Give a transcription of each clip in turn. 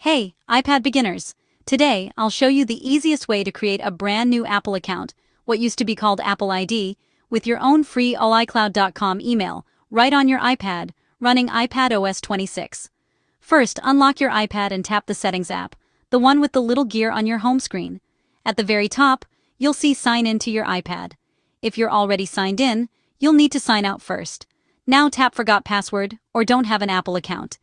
Hey, iPad beginners! Today, I'll show you the easiest way to create a brand new Apple account, what used to be called Apple ID, with your own free iCloud.com email, right on your iPad, running iPadOS 26. First, unlock your iPad and tap the Settings app, the one with the little gear on your home screen. At the very top, you'll see Sign in to your iPad. If you're already signed in, you'll need to sign out first. Now tap Forgot Password or Don't Have an Apple Account.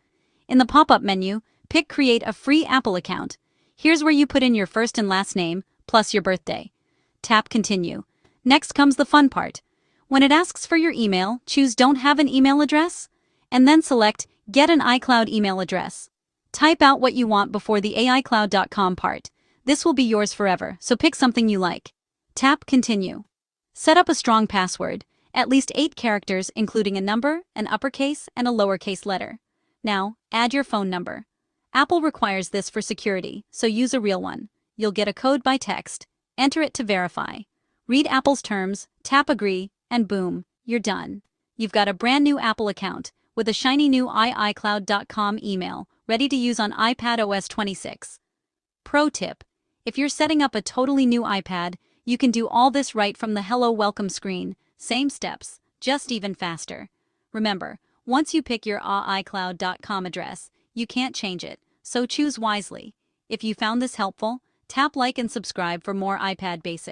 In the pop-up menu, pick Create a free Apple account. Here's where you put in your first and last name, plus your birthday. Tap Continue. Next comes the fun part. When it asks for your email, choose Don't Have an Email Address, and then select Get an iCloud email address. Type out what you want before the iCloud.com part. This will be yours forever, so pick something you like. Tap Continue. Set up a strong password, at least 8 characters including a number, an uppercase, and a lowercase letter. Now, add your phone number. Apple requires this for security, so use a real one. You'll get a code by text. Enter it to verify. Read Apple's terms, tap Agree, and boom, you're done. You've got a brand new Apple account with a shiny new iCloud.com email ready to use on iPadOS 26. Pro tip: if you're setting up a totally new iPad, you can do all this right from the Hello Welcome screen. Same steps, just even faster. Remember, once you pick your iCloud.com address, you can't change it, so choose wisely. If you found this helpful, tap like and subscribe for more iPad basics.